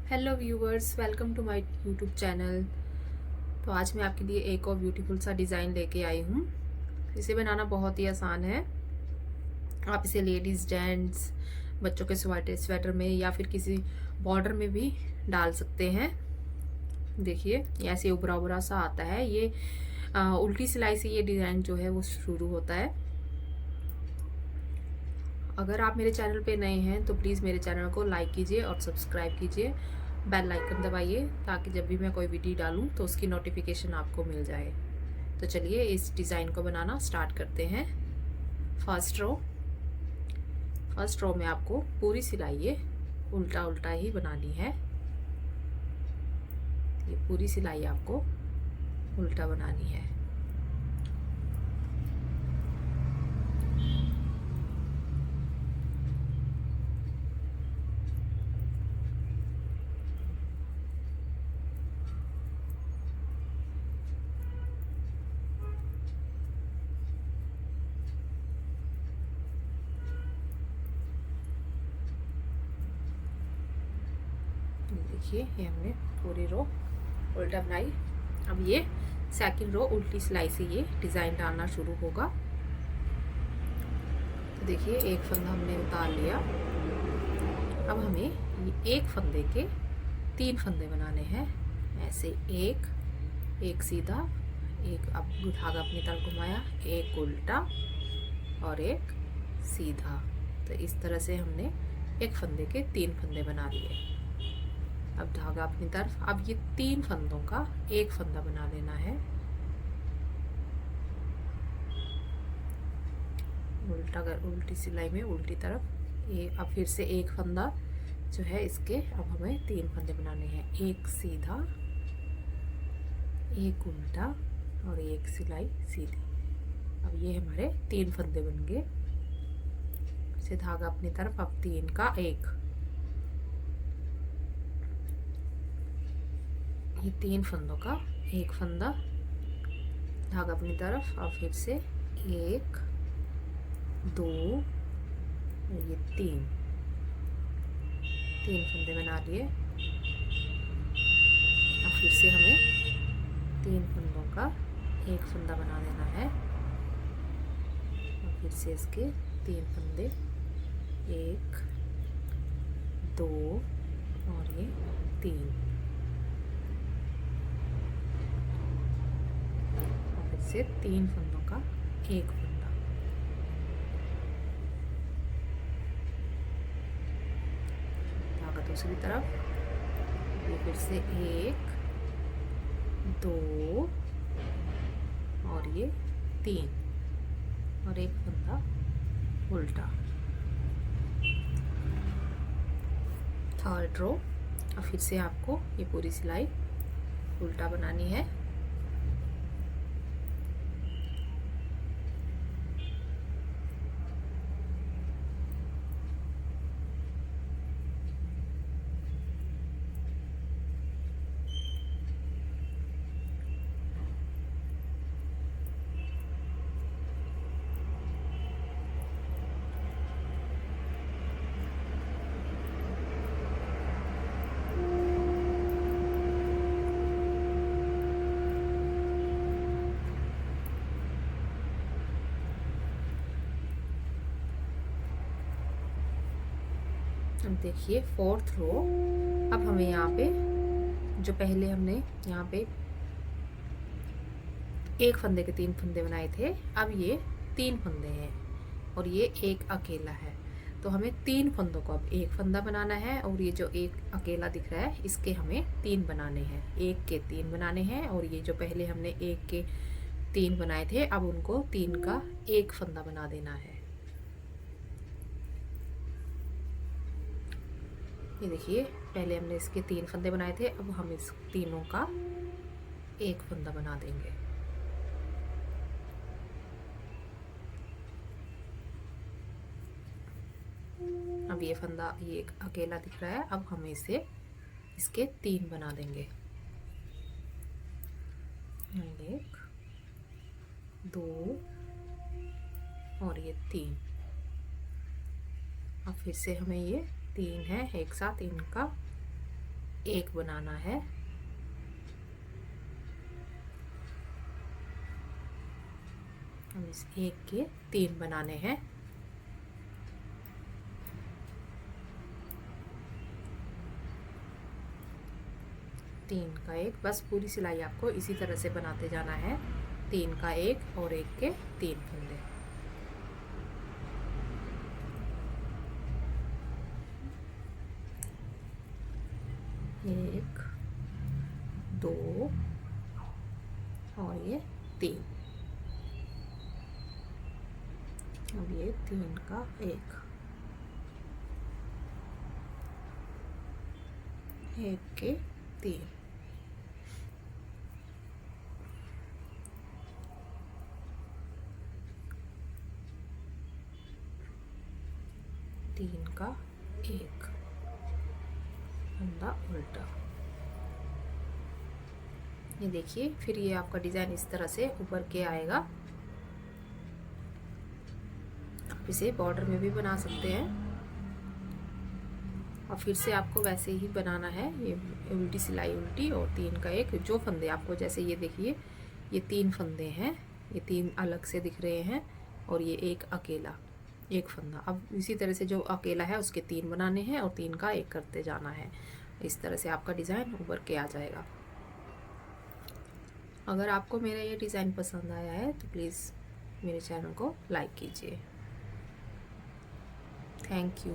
Hello viewers, welcome to my YouTube channel. तो आज मैं आपके लिए एक और ब्यूटीफुल सा डिज़ाइन लेके आई हूँ। इसे बनाना बहुत ही आसान है। आप इसे लेडीज़, जेंट्स, बच्चों के स्वेटर में या फिर किसी बॉर्डर में भी डाल सकते हैं। देखिए, ये ऐसे उभरा उभरा सा आता है। ये उल्टी सिलाई से ये डिज़ाइन जो है वो शुरू होता है। अगर आप मेरे चैनल पे नए हैं तो प्लीज़ मेरे चैनल को लाइक कीजिए और सब्सक्राइब कीजिए। बेल आइकन दबाइए ताकि जब भी मैं कोई वीडियो डालूं तो उसकी नोटिफिकेशन आपको मिल जाए। तो चलिए इस डिज़ाइन को बनाना स्टार्ट करते हैं। फर्स्ट रो में आपको पूरी सिलाई ये उल्टा उल्टा ही बनानी है। ये पूरी सिलाई आपको उल्टा बनानी है। देखिए, ये हमने पूरी रो उल्टा बनाई। अब ये सेकंड रो उल्टी सिलाई से ये डिज़ाइन डालना शुरू होगा। तो देखिए, एक फंदा हमने उतार लिया। अब हमें ये एक फंदे के 3 फंदे बनाने हैं। ऐसे एक सीधा, एक अब धागा अपनी तरफ घुमाया, एक उल्टा और एक सीधा। तो इस तरह से हमने एक फंदे के 3 फंदे बना लिए। अब धागा अपनी तरफ। अब ये 3 फंदों का एक फंदा बना लेना है। उल्टी सिलाई में उल्टी तरफ अब फिर से एक फंदा जो है इसके, अब हमें 3 फंदे बनाने हैं। एक सीधा, एक उल्टा और एक सिलाई सीधी। अब ये हमारे 3 फंदे बन गए। से धागा अपनी तरफ। अब 3 का एक, ये 3 फंदों का एक फंदा, धागा अपनी तरफ। अब फिर से 1 2 और ये 3 फंदे बना लिए। अब फिर से हमें 3 फंदों का एक फंदा बना देना है। और फिर से इसके 3 फंदे, 1 2 और ये 3। और फिर से 3 फंदों का एक फंदा। धागा दूसरी तरफ। ये फिर से 1 2 और ये 3 और एक फंदा उल्टा। Third row. और फिर से आपको ये पूरी सिलाई उल्टा बनानी है। अब देखिए फोर्थ रो। अब हमें यहाँ पे जो पहले हमने यहाँ पे एक फंदे के 3 फंदे बनाए थे, अब ये 3 फंदे हैं और ये एक अकेला है। तो हमें 3 फंदों को अब एक फंदा बनाना है। और ये जो एक अकेला दिख रहा है इसके हमें 3 बनाने हैं। एक के 3 बनाने हैं। और ये जो पहले हमने एक के 3 बनाए थे, अब उनको 3 का एक फंदा बना देना है। ये देखिए, पहले हमने इसके 3 फंदे बनाए थे, अब हम इस तीनों का एक फंदा बना देंगे। अब ये फंदा, ये एक अकेला दिख रहा है, अब हम इसे इसके 3 बना देंगे। 1 2 और ये 3। अब फिर से हमें ये 3 है एक साथ, इनका एक बनाना है। हम इस एक के 3 बनाने हैं। तीन का एक, बस पूरी सिलाई आपको इसी तरह से बनाते जाना है। 3 का एक और एक के 3 फंदे। एक, दो और ये 3। अब ये 3 का एक के 3। तीन का एक फंदा उल्टा। ये देखिए, फिर ये आपका डिजाइन इस तरह से ऊपर के आएगा। आप इसे बॉर्डर में भी बना सकते हैं और फिर से आपको वैसे ही बनाना है। ये उल्टी सिलाई उल्टी और 3 का एक, जो फंदे आपको, जैसे ये देखिए ये 3 फंदे हैं, ये 3 अलग से दिख रहे हैं और ये एक अकेला एक फंदा। अब इसी तरह से जो अकेला है उसके 3 बनाने हैं और 3 का एक करते जाना है। इस तरह से आपका डिज़ाइन उभर के आ जाएगा। अगर आपको मेरा ये डिज़ाइन पसंद आया है तो प्लीज़ मेरे चैनल को लाइक कीजिए। Thank you.